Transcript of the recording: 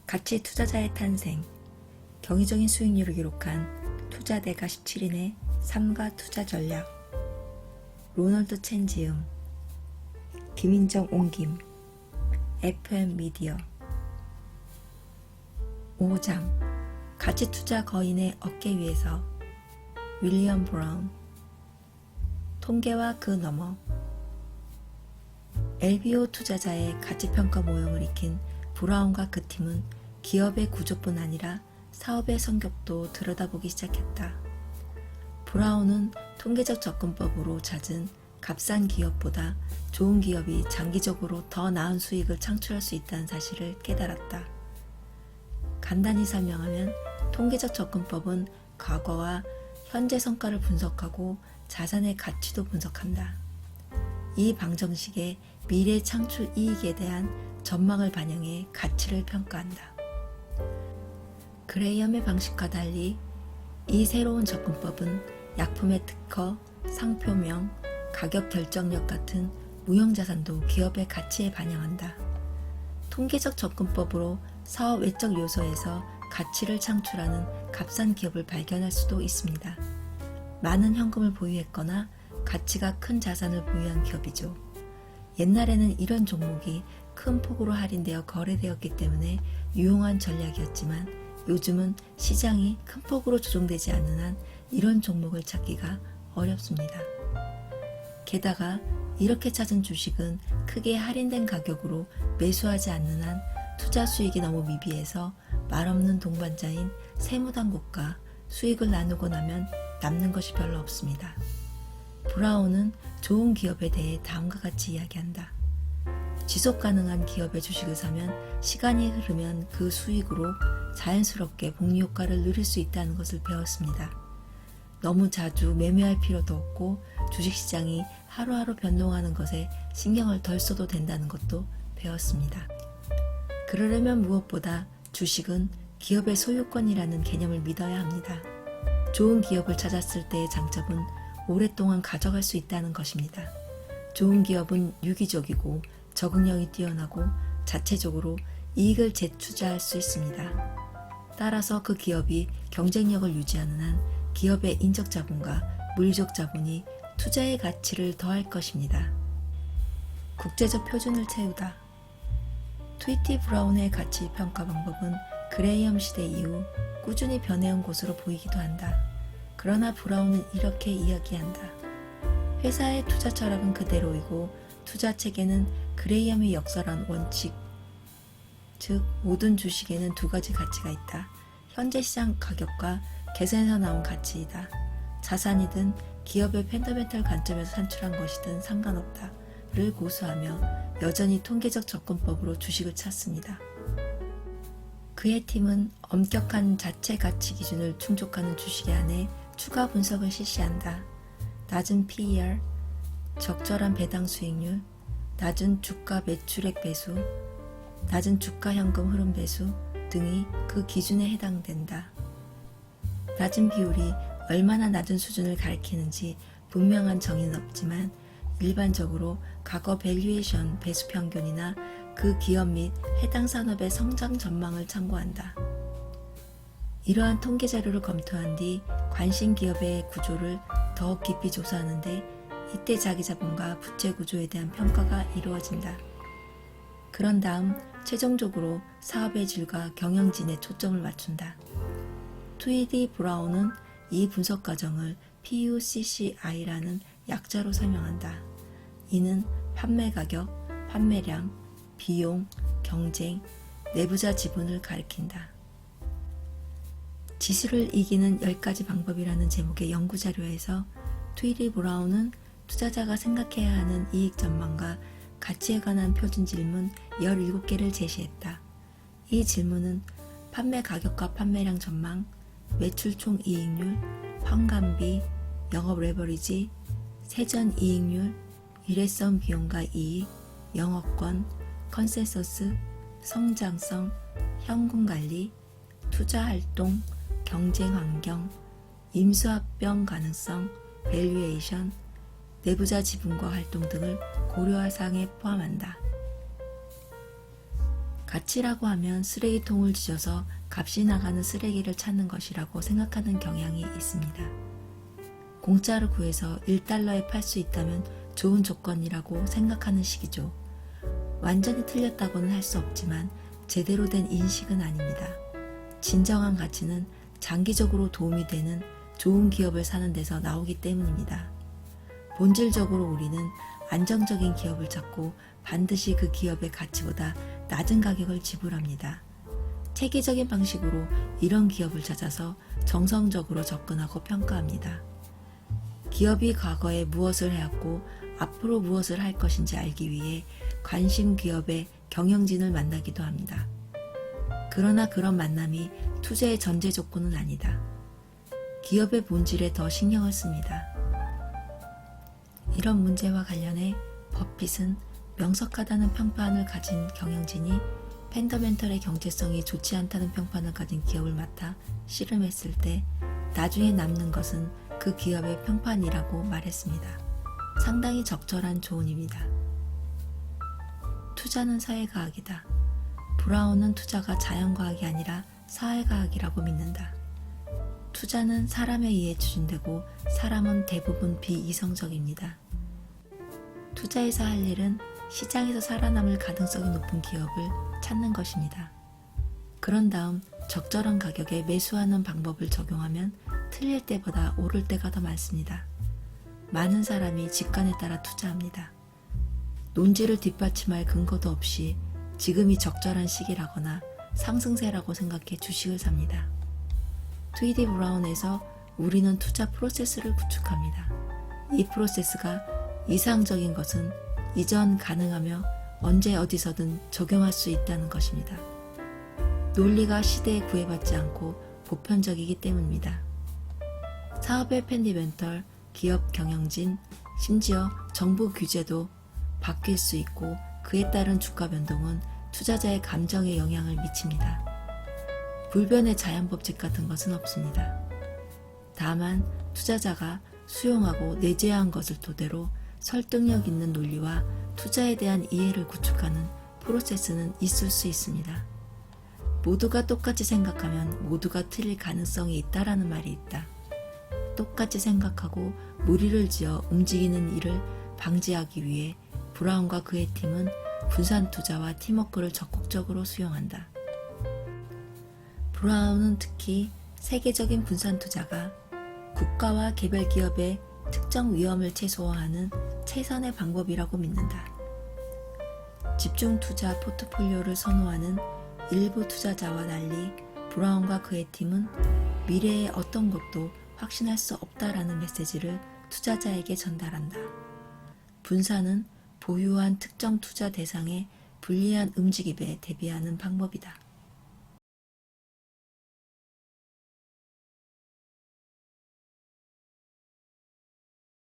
가치 투자자의 탄생, 경이적인 수익률을 기록한 투자대가 17인의 삶과 투자 전략, 로널드 첸지음, 김인정 옹김, FM 미디어. 5장 가치 투자 거인의 어깨 위에서 윌리엄 브라운. 통계와 그 너머. LBO 투자자의 가치평가 모형을 익힌 브라운과 그 팀은 기업의 구조뿐 아니라 사업의 성격도 들여다보기 시작했다. 브라운은 통계적 접근법으로 찾은 값싼 기업보다 좋은 기업이 장기적으로 더 나은 수익을 창출할 수 있다는 사실을 깨달았다. 간단히 설명하면 통계적 접근법은 과거와 현재 성과를 분석하고 자산의 가치도 분석한다. 이 방정식에 미래 창출 이익에 대한 전망을 반영해 가치를 평가한다. 그레이엄의 방식과 달리 이 새로운 접근법은 약품의 특허, 상표명, 가격 결정력 같은 무형자산도 기업의 가치에 반영한다. 통계적 접근법으로 사업 외적 요소에서 가치를 창출하는 값싼 기업을 발견할 수도 있습니다. 많은 현금을 보유했거나 가치가 큰 자산을 보유한 기업이죠. 옛날에는 이런 종목이 큰 폭으로 할인되어 거래되었기 때문에 유용한 전략이었지만 요즘은 시장이 큰 폭으로 조정되지 않는 한 이런 종목을 찾기가 어렵습니다. 게다가 이렇게 찾은 주식은 크게 할인된 가격으로 매수하지 않는 한 투자 수익이 너무 미비해서 말없는 동반자인 세무당국과 수익을 나누고 나면 남는 것이 별로 없습니다. 브라운은 좋은 기업에 대해 다음과 같이 이야기한다. 지속 가능한 기업의 주식을 사면 시간이 흐르면 그 수익으로 자연스럽게 복리 효과를 누릴 수 있다는 것을 배웠습니다. 너무 자주 매매할 필요도 없고 주식시장이 하루하루 변동하는 것에 신경을 덜 써도 된다는 것도 배웠습니다. 그러려면 무엇보다 주식은 기업의 소유권이라는 개념을 믿어야 합니다. 좋은 기업을 찾았을 때의 장점은 오랫동안 가져갈 수 있다는 것입니다. 좋은 기업은 유기적이고 적응력이 뛰어나고 자체적으로 이익을 재투자할 수 있습니다. 따라서 그 기업이 경쟁력을 유지하는 한 기업의 인적 자본과 물리적 자본이 투자의 가치를 더할 것입니다. 국제적 표준을 채우다. 트위티 브라운의 가치 평가 방법은 그레이엄 시대 이후 꾸준히 변해온 것으로 보이기도 한다. 그러나 브라운은 이렇게 이야기한다. 회사의 투자 철학은 그대로이고 투자 체계는 그레이엄이 역설한 원칙, 즉 모든 주식에는 두 가지 가치가 있다. 현재 시장 가격과 계산에서 나온 가치이다. 자산이든 기업의 펀더멘털 관점에서 산출한 것이든 상관없다를 고수하며 여전히 통계적 접근법으로 주식을 찾습니다. 그의 팀은 엄격한 자체 가치 기준을 충족하는 주식에 한해 추가 분석을 실시한다. 낮은 PER, 적절한 배당 수익률, 낮은 주가 매출액 배수, 낮은 주가 현금 흐름 배수 등이 그 기준에 해당된다. 낮은 비율이 얼마나 낮은 수준을 가리키는지 분명한 정의는 없지만 일반적으로 과거 밸류에이션 배수 평균이나 그 기업 및 해당 산업의 성장 전망을 참고한다. 이러한 통계 자료를 검토한 뒤 관심 기업의 구조를 더 깊이 조사하는데 이때 자기 자본과 부채 구조에 대한 평가가 이루어진다. 그런 다음 최종적으로 사업의 질과 경영진에 초점을 맞춘다. 트위티 브라운은 이 분석 과정을 PUCCI라는 약자로 설명한다. 이는 판매 가격, 판매량, 비용, 경쟁, 내부자 지분을 가리킨다. 지수를 이기는 10가지 방법이라는 제목의 연구자료에서 트위티 브라운은 투자자가 생각해야 하는 이익 전망과 가치에 관한 표준 질문 17개를 제시했다. 이 질문은 판매 가격과 판매량 전망, 매출 총 이익률, 환관비, 영업 레버리지, 세전 이익률, 일회성 비용과 이익, 영업권, 컨센서스, 성장성, 현금 관리, 투자 활동, 경쟁 환경, 임수합병 가능성, 밸류에이션, 내부자 지분과 활동 등을 고려할 사항에 포함한다. 가치라고 하면 쓰레기통을 뒤져서 값이 나가는 쓰레기를 찾는 것이라고 생각하는 경향이 있습니다. 공짜로 구해서 1달러에 팔 수 있다면 좋은 조건이라고 생각하는 식이죠. 완전히 틀렸다고는 할 수 없지만 제대로 된 인식은 아닙니다. 진정한 가치는 장기적으로 도움이 되는 좋은 기업을 사는 데서 나오기 때문입니다. 본질적으로 우리는 안정적인 기업을 찾고 반드시 그 기업의 가치보다 낮은 가격을 지불합니다. 체계적인 방식으로 이런 기업을 찾아서 정성적으로 접근하고 평가합니다. 기업이 과거에 무엇을 해왔고 앞으로 무엇을 할 것인지 알기 위해 관심 기업의 경영진을 만나기도 합니다. 그러나 그런 만남이 투자의 전제 조건은 아니다. 기업의 본질에 더 신경을 씁니다. 이런 문제와 관련해 버핏은 명석하다는 평판을 가진 경영진이 펀더멘털의 경제성이 좋지 않다는 평판을 가진 기업을 맡아 씨름했을 때 나중에 남는 것은 그 기업의 평판이라고 말했습니다. 상당히 적절한 조언입니다. 투자는 사회과학이다. 브라운은 투자가 자연과학이 아니라 사회과학이라고 믿는다. 투자는 사람에 의해 추진되고 사람은 대부분 비이성적입니다. 투자에서 할 일은 시장에서 살아남을 가능성이 높은 기업을 찾는 것입니다. 그런 다음 적절한 가격에 매수하는 방법을 적용하면 틀릴 때보다 오를 때가 더 많습니다. 많은 사람이 직관에 따라 투자합니다. 논지를 뒷받침할 근거도 없이 지금이 적절한 시기라거나 상승세라고 생각해 주식을 삽니다. 트위디 브라운에서 우리는 투자 프로세스를 구축합니다. 이 프로세스가 이상적인 것은 이전 가능하며 언제 어디서든 적용할 수 있다는 것입니다. 논리가 시대에 구애받지 않고 보편적이기 때문입니다. 사업의 펀더멘털, 기업 경영진, 심지어 정부 규제도 바뀔 수 있고 그에 따른 주가 변동은 투자자의 감정에 영향을 미칩니다. 불변의 자연법칙 같은 것은 없습니다. 다만 투자자가 수용하고 내재한 것을 토대로 설득력 있는 논리와 투자에 대한 이해를 구축하는 프로세스는 있을 수 있습니다. 모두가 똑같이 생각하면 모두가 틀릴 가능성이 있다라는 말이 있다. 똑같이 생각하고 무리를 지어 움직이는 일을 방지하기 위해 브라운과 그의 팀은 분산 투자와 팀워크를 적극적으로 수용한다. 브라운은 특히 세계적인 분산 투자가 국가와 개별 기업의 특정 위험을 최소화하는 최선의 방법이라고 믿는다. 집중 투자 포트폴리오를 선호하는 일부 투자자와 달리 브라운과 그의 팀은 미래의 어떤 것도 확신할 수 없다라는 메시지를 투자자에게 전달한다. 분산은 보유한 특정 투자 대상의 불리한 움직임에 대비하는 방법이다.